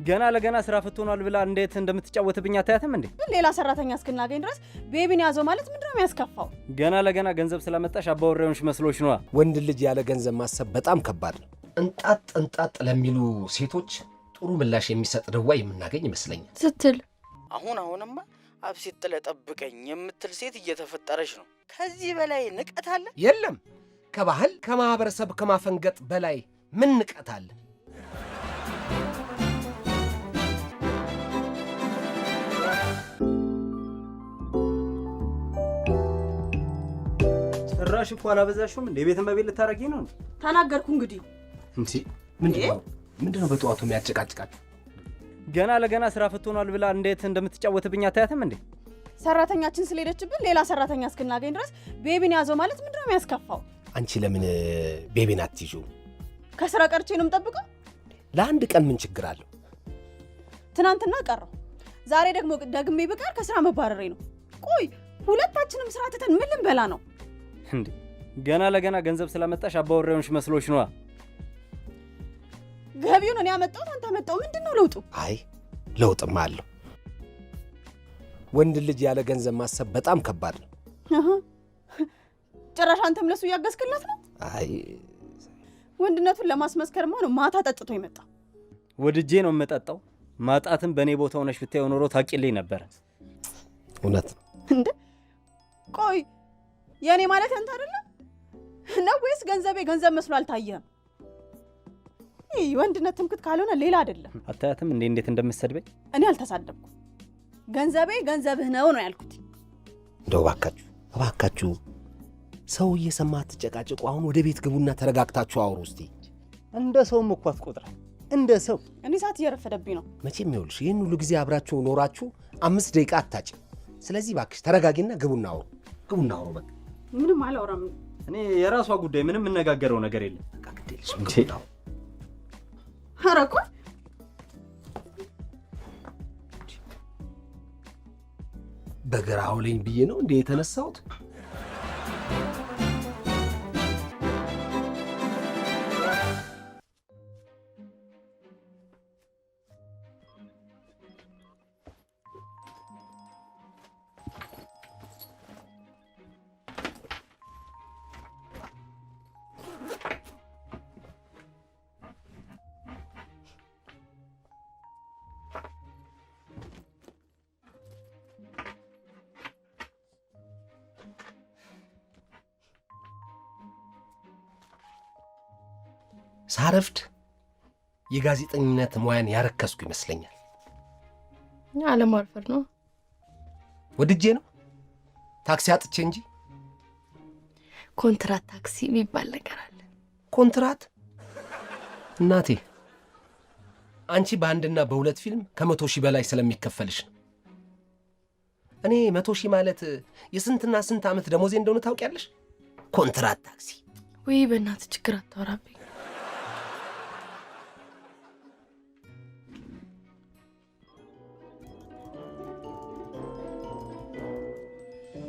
ገና ለገና ስራ ፍቶናል ብላ እንዴት እንደምትጫወትብኝ አታያትም እንዴ? ሌላ ሰራተኛ እስክናገኝ ድረስ ቤቢን ያዘው ማለት ምንድነው የሚያስከፋው? ገና ለገና ገንዘብ ስለመጣሽ አባወራውንሽ መስሎሽ ነው። ወንድ ልጅ ያለ ገንዘብ ማሰብ በጣም ከባድ ነው። እንጣጥ ለሚሉ ሴቶች ጥሩ ምላሽ የሚሰጥ ደዋ የምናገኝ ይመስለኛል ስትል አሁንማ አብሲት ለጠብቀኝ የምትል ሴት እየተፈጠረች ነው። ከዚህ በላይ ንቀት አለ? የለም። ከባህል ከማህበረሰብ ከማፈንገጥ በላይ ምን ንቀት አለ? ጭራሽ እኮ አላበዛሽም እንዴ? ቤት መቤት ልታረጊ ነው እንዴ? ተናገርኩ እንግዲህ እንዴ። ምንድነው በጠዋቱ የሚያጨቃጭቃችሁ? ገና ለገና ስራ ፍቶናል ብላ እንዴት እንደምትጫወትብኝ አታያትም እንዴ? ሰራተኛችን ስለሄደችብን ሌላ ሰራተኛ እስክናገኝ ድረስ ቤቢን ያዘው ማለት ምንድነው የሚያስከፋው? አንቺ ለምን ቤቢን አትይዡ? ከስራ ቀርቼ ነው የምጠብቀው? ለአንድ ቀን ምን ችግር አለው? ትናንትና ቀረው፣ ዛሬ ደግሞ ደግሜ ብቀር ከስራ መባረሬ ነው። ቆይ ሁለታችንም ስራ ትተን ምን ልንበላ ነው እንዴ? ገና ለገና ገንዘብ ስለመጣሽ አባወራውንሽ መስሎሽ ነው። ገቢውን እኔ ያመጣሁት አንተ አመጣው። ምንድነው ለውጡ? አይ ለውጥማ አለው። ወንድ ልጅ ያለ ገንዘብ ማሰብ በጣም ከባድ ነው። ጭራሽ አንተም ለሱ ያገዝክለት ነው? አይ ወንድነቱን ለማስመስከርማ ነው ማታ ጠጥቶ ይመጣ። ወድጄ ነው የምጠጣው። ማጣትም በእኔ ቦታ ሆነሽ ብታየው ኖሮ ታቂልኝ ነበር። እውነት እንዴ? ቆይ የኔ ማለት አንተ አይደለም ነው ወይስ ገንዘብ መስሎ አልታየህም? ይህ ወንድነት ትምክት ካልሆነ ሌላ አይደለም። አታያትም እንዴት እንደምትሰድበኝ? እኔ አልተሳደብኩም። ገንዘብህ ነው ያልኩት። እንደው እባካችሁ ሰው እየሰማ አትጨቃጭቁ። አሁን ወደ ቤት ግቡና ተረጋግታችሁ አውሩ እስቲ። እንደ ሰውም እኮ አትቆጥረኝ። እንደ ሰው እኔ ሰዓት እየረፈደብኝ ነው። መቼም ይኸውልሽ ይህን ሁሉ ጊዜ አብራችሁ ኖራችሁ 5 ደቂቃ አታጭ። ስለዚህ እባክሽ ተረጋጊና ግቡና አውሩ። በቃ ምንም አላወራም። እኔ የራሷ ጉዳይ፣ ምንም የምነጋገረው ነገር የለም። በቃ ግዴለሽ እንዴ? ኧረ ቆይ በግራው ላይ ብዬ ነው እንዴ የተነሳሁት? ሳረፍድ የጋዜጠኝነት ሙያን ያረከስኩ ይመስለኛል። አለማርፈር ነው። ወድጄ ነው ታክሲ አጥቼ እንጂ። ኮንትራት ታክሲ የሚባል ነገር አለ። ኮንትራት? እናቴ አንቺ በአንድና በሁለት ፊልም ከ100,000 በላይ ስለሚከፈልሽ ነው። እኔ 100,000 ማለት የስንትና ስንት ዓመት ደሞዜ እንደሆነ ታውቂያለሽ? ኮንትራት ታክሲ። ወይ በእናትህ ችግር አታወራብኝ።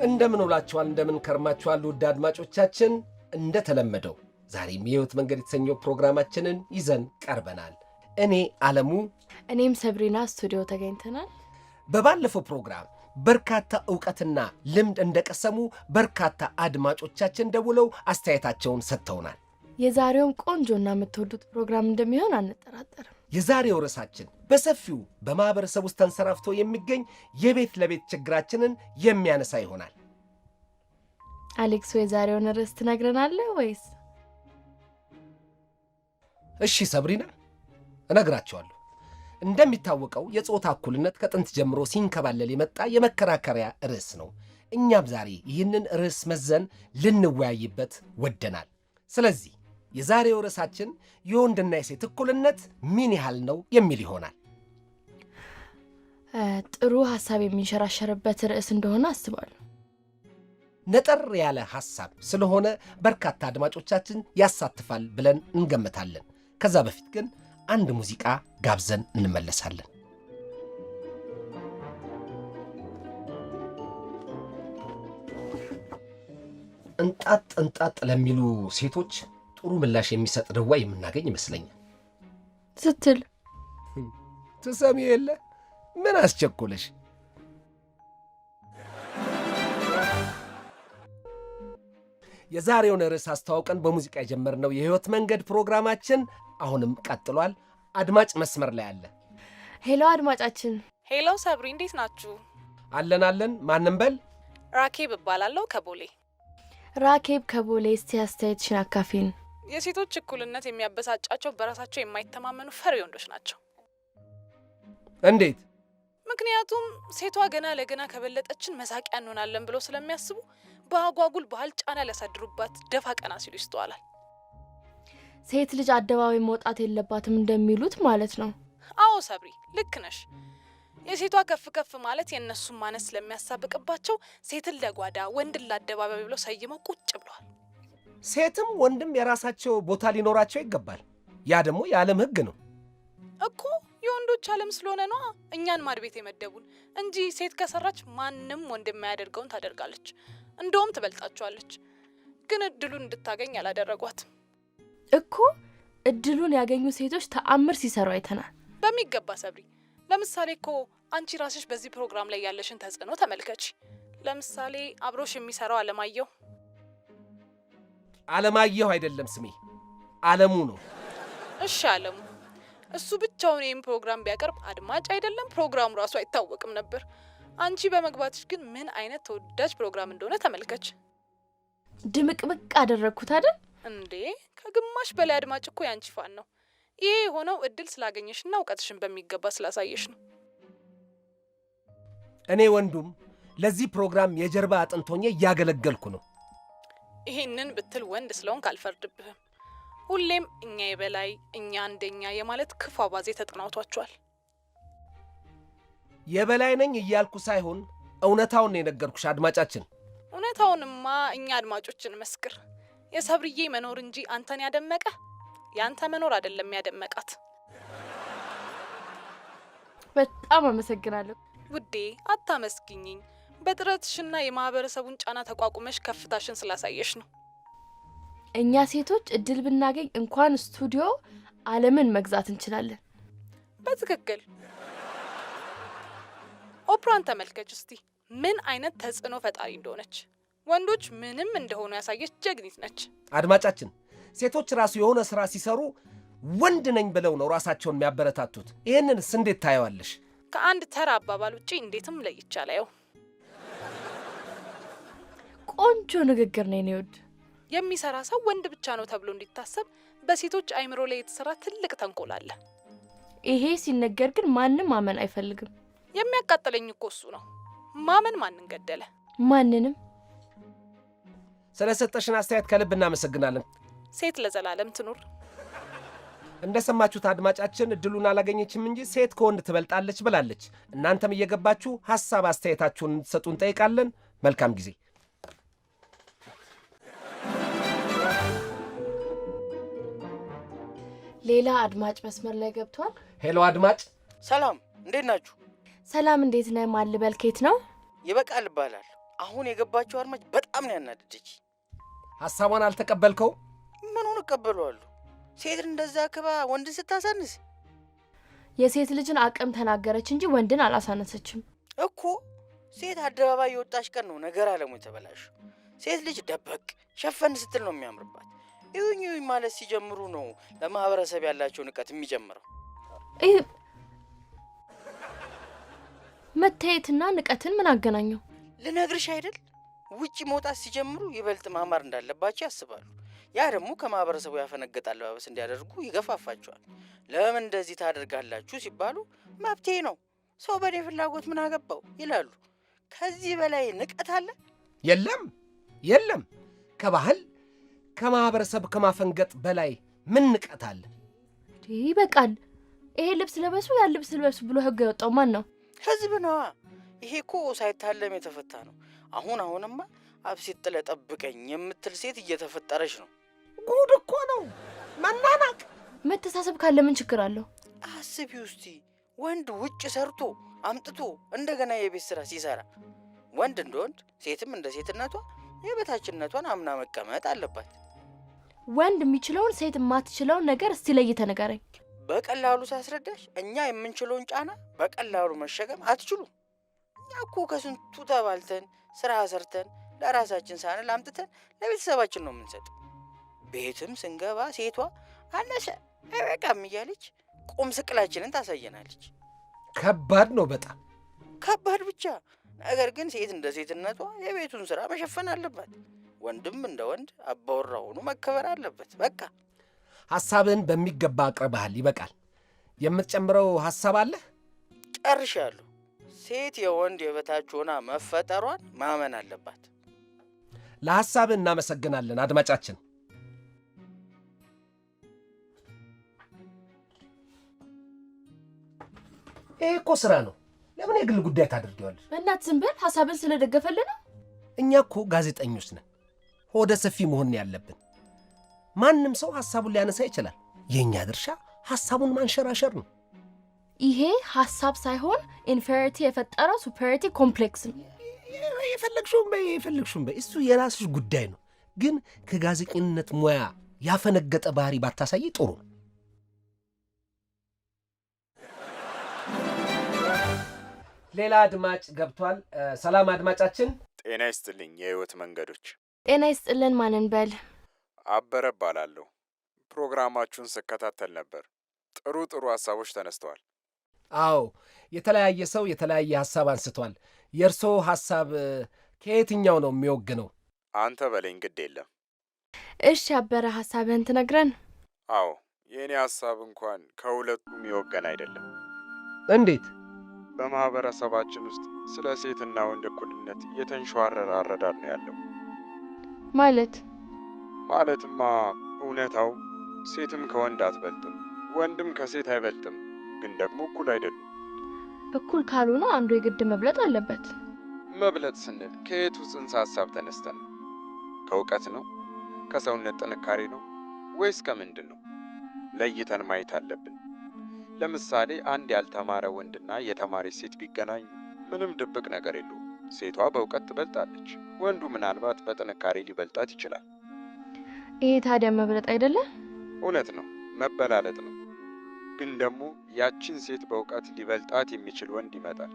እንደምን ውላችኋል፣ እንደምን ከርማችኋል ውድ አድማጮቻችን። እንደተለመደው ዛሬም የህይወት መንገድ የተሰኘው ፕሮግራማችንን ይዘን ቀርበናል። እኔ አለሙ፣ እኔም ሰብሪና ስቱዲዮ ተገኝተናል። በባለፈው ፕሮግራም በርካታ ዕውቀትና ልምድ እንደቀሰሙ በርካታ አድማጮቻችን ደውለው አስተያየታቸውን ሰጥተውናል። የዛሬውም ቆንጆና የምትወዱት ፕሮግራም እንደሚሆን አንጠራጠርም። የዛሬው ርዕሳችን በሰፊው በማህበረሰብ ውስጥ ተንሰራፍቶ የሚገኝ የቤት ለቤት ችግራችንን የሚያነሳ ይሆናል። አሌክስ፣ የዛሬውን ርዕስ ትነግረናለህ ወይስ? እሺ ሰብሪና፣ እነግራቸዋለሁ። እንደሚታወቀው የጾታ እኩልነት ከጥንት ጀምሮ ሲንከባለል የመጣ የመከራከሪያ ርዕስ ነው። እኛም ዛሬ ይህንን ርዕስ መዘን ልንወያይበት ወደናል። ስለዚህ የዛሬው ርዕሳችን የወንድና የሴት እኩልነት ምን ያህል ነው የሚል ይሆናል። ጥሩ ሐሳብ የሚንሸራሸርበት ርዕስ እንደሆነ አስባለሁ። ነጠር ያለ ሐሳብ ስለሆነ በርካታ አድማጮቻችን ያሳትፋል ብለን እንገምታለን። ከዛ በፊት ግን አንድ ሙዚቃ ጋብዘን እንመለሳለን። እንጣጥ ለሚሉ ሴቶች ጥሩ ምላሽ የሚሰጥ ደዋ የምናገኝ ይመስለኛል። ስትል ትሰሚ የለ ምን አስቸኮለሽ? የዛሬውን ርዕስ አስተዋውቀን በሙዚቃ የጀመርነው የህይወት መንገድ ፕሮግራማችን አሁንም ቀጥሏል። አድማጭ መስመር ላይ አለ። ሄሎ አድማጫችን። ሄሎ ሰብሪ፣ እንዴት ናችሁ? አለን። ማንም በል። ራኬብ እባላለሁ ከቦሌ። ራኬብ ከቦሌ፣ እስቲ አስተያየትሽን አካፊን። የሴቶች እኩልነት የሚያበሳጫቸው በራሳቸው የማይተማመኑ ፈሪ ወንዶች ናቸው። እንዴት? ምክንያቱም ሴቷ ገና ለገና ከበለጠችን መሳቂያ እንሆናለን ብለው ስለሚያስቡ በአጓጉል ባህል ጫና ሊያሳድሩባት ደፋ ቀና ሲሉ ይስተዋላል። ሴት ልጅ አደባባይ መውጣት የለባትም እንደሚሉት ማለት ነው። አዎ ሰብሪ፣ ልክ ነሽ። የሴቷ ከፍ ከፍ ማለት የእነሱን ማነስ ስለሚያሳብቅባቸው ሴትን ለጓዳ ወንድን ለአደባባይ ብለው ሰይመው ቁጭ ብለዋል። ሴትም ወንድም የራሳቸው ቦታ ሊኖራቸው ይገባል። ያ ደግሞ የዓለም ሕግ ነው እኮ። የወንዶች ዓለም ስለሆነ ነዋ እኛን ማድ ቤት የመደቡን እንጂ ሴት ከሰራች ማንም ወንድ የማያደርገውን ታደርጋለች። እንደውም ትበልጣቸዋለች። ግን እድሉን እንድታገኝ አላደረጓትም እኮ። እድሉን ያገኙ ሴቶች ተአምር ሲሰሩ አይተናል። በሚገባ ሰብሪ። ለምሳሌ እኮ አንቺ ራስሽ በዚህ ፕሮግራም ላይ ያለሽን ተጽዕኖ ተመልከች። ለምሳሌ አብሮሽ የሚሰራው አለማየሁ አይደለም ስሜ፣ አለሙ ነው። እሺ አለሙ፣ እሱ ብቻውን ይህን ፕሮግራም ቢያቀርብ አድማጭ አይደለም ፕሮግራሙ ራሱ አይታወቅም ነበር። አንቺ በመግባትሽ ግን ምን አይነት ተወዳጅ ፕሮግራም እንደሆነ ተመልከች። ድምቅምቅ አደረግኩት አይደል እንዴ? ከግማሽ በላይ አድማጭ እኮ ያንቺ ፋን ነው። ይሄ የሆነው እድል ስላገኘሽና እውቀትሽን በሚገባ ስላሳየሽ ነው። እኔ ወንዱም ለዚህ ፕሮግራም የጀርባ አጥንት ሆኜ እያገለገልኩ ነው። ይሄንን ብትል ወንድ ስለሆንክ አልፈርድብህም። ሁሌም እኛ የበላይ እኛ አንደኛ የማለት ክፉ አባዜ ተጠናውቷቸዋል። የበላይ ነኝ እያልኩ ሳይሆን እውነታውን ነው የነገርኩሽ አድማጫችን። እውነታውንማ እኛ አድማጮችን መስክር። የሰብርዬ መኖር እንጂ አንተን ያደመቀ ያንተ መኖር አይደለም ያደመቃት። በጣም አመሰግናለሁ ውዴ። አታመስግኝኝ። በጥረትሽና የማህበረሰቡን ጫና ተቋቁመሽ ከፍታሽን ስላሳየሽ ነው። እኛ ሴቶች እድል ብናገኝ እንኳን ስቱዲዮ ዓለምን መግዛት እንችላለን። በትክክል። ኦፕራን ተመልከች እስቲ ምን አይነት ተጽዕኖ ፈጣሪ እንደሆነች። ወንዶች ምንም እንደሆኑ ያሳየች ጀግኒት ነች። አድማጫችን፣ ሴቶች ራሱ የሆነ ስራ ሲሰሩ ወንድ ነኝ ብለው ነው ራሳቸውን የሚያበረታቱት። ይህንንስ እንዴት ታየዋለሽ? ከአንድ ተራ አባባል ውጪ እንዴትም ለይቻላየው። ቆንጆ ንግግር ነው የኔ ውድ። የሚሰራ ሰው ወንድ ብቻ ነው ተብሎ እንዲታሰብ በሴቶች አይምሮ ላይ የተሰራ ትልቅ ተንኮል አለ። ይሄ ሲነገር ግን ማንም ማመን አይፈልግም። የሚያቃጥለኝ እኮ እሱ ነው። ማመን ማንን ገደለ? ማንንም። ስለሰጠሽን አስተያየት ከልብ እናመሰግናለን። ሴት ለዘላለም ትኑር። እንደሰማችሁት አድማጫችን እድሉን አላገኘችም እንጂ ሴት ከወንድ ትበልጣለች ብላለች። እናንተም እየገባችሁ ሐሳብ አስተያየታችሁን እንድትሰጡ እንጠይቃለን። መልካም ጊዜ። ሌላ አድማጭ መስመር ላይ ገብቷል። ሄሎ አድማጭ። ሰላም፣ እንዴት ናችሁ? ሰላም፣ እንዴት ነህ? ማን ልበል? ከየት ነው? ይበቃል እባላለሁ። አሁን የገባችሁ አድማጭ በጣም ነው ያናደደች። ሐሳቧን አልተቀበልከው? ምኑን እቀበለዋለሁ? ሴት እንደዛ ክባ ወንድን ስታሳንስ። የሴት ልጅን አቅም ተናገረች እንጂ ወንድን አላሳነሰችም እኮ። ሴት አደባባይ የወጣች ቀን ነው ነገር አለሙ የተበላሹ። ሴት ልጅ ደበቅ ሸፈን ስትል ነው የሚያምርባት። ይሁኝ ማለት ሲጀምሩ ነው ለማህበረሰብ ያላቸው ንቀት የሚጀምረው። መታየትና ንቀትን ምን አገናኘው? ልነግርሽ አይደል? ውጪ መውጣት ሲጀምሩ ይበልጥ ማማር እንዳለባቸው ያስባሉ። ያ ደግሞ ከማህበረሰቡ ያፈነገጠ አለባበስ እንዲያደርጉ ይገፋፋቸዋል። ለምን እንደዚህ ታደርጋላችሁ ሲባሉ መብቴ ነው፣ ሰው በኔ ፍላጎት ምን አገባው ይላሉ። ከዚህ በላይ ንቀት አለ? የለም። ከባህል ከማህበረሰብ ከማፈንገጥ በላይ ምን ንቀት አለ? ይበቃል። ይሄ ልብስ ለበሱ ያ ልብስ ለበሱ ብሎ ህግ ያወጣው ማን ነው? ህዝብ ነዋ። ይሄ እኮ ሳይታለም የተፈታ ነው። አሁንማ አብሲት ለጠብቀኝ የምትል ሴት እየተፈጠረች ነው። ጉድ እኮ ነው። መናናቅ። መተሳሰብ ካለ ምን ችግር አለው? አስቢ ውስቲ ወንድ ውጭ ሰርቶ አምጥቶ እንደገና የቤት ስራ ሲሰራ ወንድ እንደ ወንድ ሴትም እንደ ሴትነቷ የበታችነቷን አምና መቀመጥ አለባት። ወንድ የሚችለውን ሴት የማትችለውን ነገር እስቲ ለይተህ ንገረኝ። በቀላሉ ሳስረዳሽ እኛ የምንችለውን ጫና በቀላሉ መሸከም አትችሉም። እኛ እኮ ከስንቱ ተባልተን ስራ ሰርተን ለራሳችን ሳንል አምጥተን ለቤተሰባችን ነው የምንሰጠው። ቤትም ስንገባ ሴቷ አነሰ አይበቃም እያለች ቁም ስቅላችንን ታሳየናለች። ከባድ ነው፣ በጣም ከባድ ብቻ። ነገር ግን ሴት እንደ ሴትነቷ የቤቱን ስራ መሸፈን አለባት። ወንድም እንደ ወንድ አባወራ ሆኖ መከበር አለበት። በቃ ሐሳብን በሚገባ አቅርበሃል። ይበቃል። የምትጨምረው ሐሳብ አለህ? ጨርሻለሁ። ሴት የወንድ የበታች ሆና መፈጠሯን ማመን አለባት። ለሐሳብ እናመሰግናለን አድማጫችን። ይህ እኮ ስራ ነው። ለምን የግል ጉዳይ ታደርጊዋለሽ? በእናት ዝም በል። ሐሳብን ስለደገፈልን ነው። እኛ እኮ ጋዜጠኞች ነን። ሆደ ሰፊ መሆን ያለብን። ማንም ሰው ሐሳቡን ሊያነሳ ይችላል። የእኛ ድርሻ ሐሳቡን ማንሸራሸር ነው። ይሄ ሐሳብ ሳይሆን ኢንፌሪቲ የፈጠረው ሱፐሪቲ ኮምፕሌክስ ነው። የፈለግሽውን በይ፣ እሱ የራስሽ ጉዳይ ነው። ግን ከጋዜጠኝነት ሙያ ያፈነገጠ ባህሪ ባታሳይ ጥሩ ነው። ሌላ አድማጭ ገብቷል። ሰላም አድማጫችን። ጤና ይስጥልኝ የህይወት መንገዶች። ጤና ይስጥልን። ማንን በል? አበረ እባላለሁ። ፕሮግራማችሁን ስከታተል ነበር። ጥሩ ሐሳቦች ተነስተዋል። አዎ፣ የተለያየ ሰው የተለያየ ሐሳብ አንስቷል። የእርስዎ ሐሳብ ከየትኛው ነው የሚወግነው? አንተ በለኝ፣ ግድ የለም። እሺ አበረ፣ ሐሳብህን ትነግረን? አዎ፣ የእኔ ሐሳብ እንኳን ከሁለቱም የወገን አይደለም። እንዴት? በማህበረሰባችን ውስጥ ስለ ሴትና ወንድ እኩልነት የተንሸዋረረ አረዳድ ነው ያለው። ማለትማ እውነታው ሴትም ከወንድ አትበልጥም፣ ወንድም ከሴት አይበልጥም፣ ግን ደግሞ እኩል አይደሉም። እኩል ካልሆነ አንዱ የግድ መብለጥ አለበት። መብለጥ ስንል ከየቱ ጽንሰ ሐሳብ ተነስተን ነው? ከእውቀት ነው? ከሰውነት ጥንካሬ ነው? ወይስ ከምንድን ነው? ለይተን ማየት አለብን። ለምሳሌ አንድ ያልተማረ ወንድና የተማረች ሴት ቢገናኙ ምንም ድብቅ ነገር የለውም። ሴቷ በእውቀት ትበልጣለች፣ ወንዱ ምናልባት በጥንካሬ ሊበልጣት ይችላል። ይሄ ታዲያ መብለጥ አይደለም? እውነት ነው፣ መበላለጥ ነው። ግን ደግሞ ያችን ሴት በእውቀት ሊበልጣት የሚችል ወንድ ይመጣል፣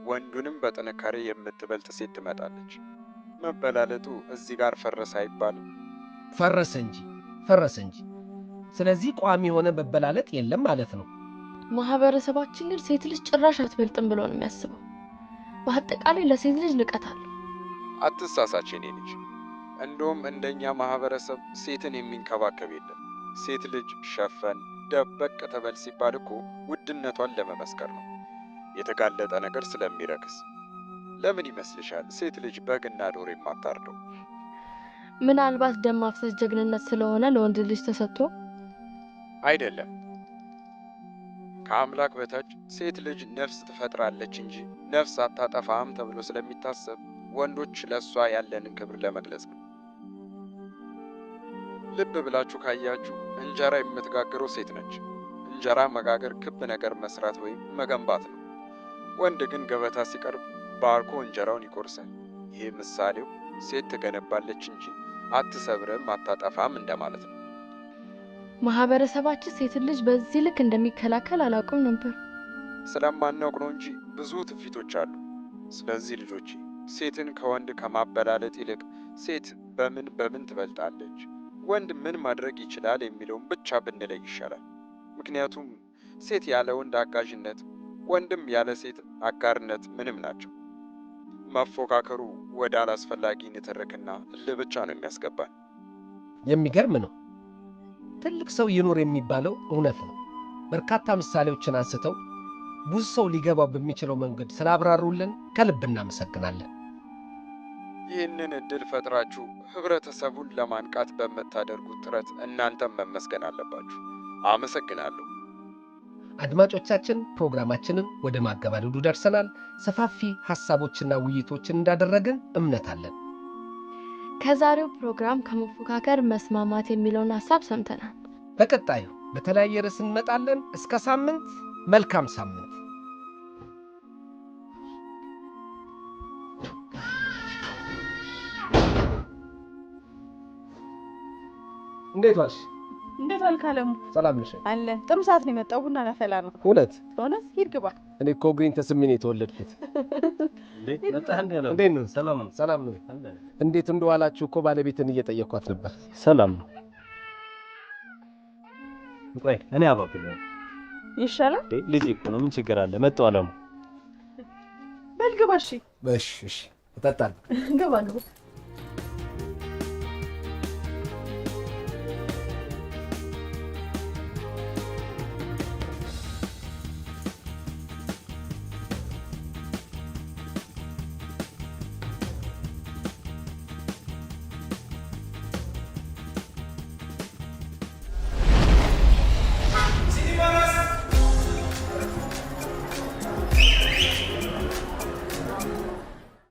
ወንዱንም በጥንካሬ የምትበልጥ ሴት ትመጣለች። መበላለጡ እዚህ ጋር ፈረሰ አይባልም? ፈረሰ እንጂ። ስለዚህ ቋሚ የሆነ መበላለጥ የለም ማለት ነው። ማህበረሰባችን ግን ሴት ልጅ ጭራሽ አትበልጥም ብሎ ነው የሚያስበው። በአጠቃላይ ለሴት ልጅ ንቀት አለው። አትሳሳች የኔ ልጅ። እንደውም እንደኛ ማህበረሰብ ሴትን የሚንከባከብ የለም። ሴት ልጅ ሸፈን ደበቅ ተበል ሲባል እኮ ውድነቷን ለመመስከር ነው፣ የተጋለጠ ነገር ስለሚረክስ። ለምን ይመስልሻል ሴት ልጅ በግና ዶሮ የማታርደው? ምናልባት ደም ማፍሰስ ጀግንነት ስለሆነ ለወንድ ልጅ ተሰጥቶ አይደለም። ከአምላክ በታች ሴት ልጅ ነፍስ ትፈጥራለች እንጂ ነፍስ አታጠፋም ተብሎ ስለሚታሰብ ወንዶች ለሷ ያለንን ክብር ለመግለጽ ነው። ልብ ብላችሁ ካያችሁ እንጀራ የምትጋግረው ሴት ነች። እንጀራ መጋገር ክብ ነገር መስራት ወይም መገንባት ነው። ወንድ ግን ገበታ ሲቀርብ ባርኮ እንጀራውን ይቆርሳል። ይህ ምሳሌው ሴት ትገነባለች እንጂ አትሰብርም አታጠፋም እንደማለት ነው። ማህበረሰባችን ሴት ልጅ በዚህ ልክ እንደሚከላከል አላውቅም ነበር። ስለማናውቅ ነው እንጂ ብዙ ትውፊቶች አሉ። ስለዚህ ልጆቼ ሴትን ከወንድ ከማበላለጥ ይልቅ ሴት በምን ትበልጣለች፣ ወንድ ምን ማድረግ ይችላል የሚለውን ብቻ ብንለይ ይሻላል። ምክንያቱም ሴት ያለ ወንድ አጋዥነት፣ ወንድም ያለ ሴት አጋርነት ምንም ናቸው። መፎካከሩ ወደ አላስፈላጊ ንትርክና እልህ ብቻ ነው የሚያስገባን። የሚገርም ነው። ትልቅ ሰው ይኑር የሚባለው እውነት ነው። በርካታ ምሳሌዎችን አንስተው ብዙ ሰው ሊገባው በሚችለው መንገድ ስላብራሩልን ከልብ እናመሰግናለን። ይህንን እድል ፈጥራችሁ ህብረተሰቡን ለማንቃት በምታደርጉት ጥረት እናንተም መመስገን አለባችሁ። አመሰግናለሁ። አድማጮቻችን፣ ፕሮግራማችንን ወደ ማገባደዱ ደርሰናል። ሰፋፊ ሐሳቦችና ውይይቶችን እንዳደረግን እምነት አለን። ከዛሬው ፕሮግራም ከመፎካከር መስማማት የሚለውን ሐሳብ ሰምተናል። በቀጣዩ በተለያየ ርዕስ እንመጣለን። እስከ ሳምንት፣ መልካም ሳምንት። እንዴት ዋልሽ? እንዴት ዋልክ አለሙ? ሰላም ነሽ? አለ። ጥሩ ሰዓት ነው የመጣው። ቡና ላፈላ ነው። እውነት? እውነት? ሂድ ግባ። እኔ እኮ እግሬን ተስሜ ነው የተወለድኩት። እንዴት ነው? ሰላም ነው። እንዴት እንደዋላችሁ እኮ ባለቤትን እየጠየኳት ነበር። ሰላም ነው። ቆይ እኔ አባብል ይሻላል። ልጅ እኮ ነው። ምን ችግር አለ? መጣው አለሙ። በል ግባ። እሺ እሺ፣ እጠጣለሁ። ግባ ግባ።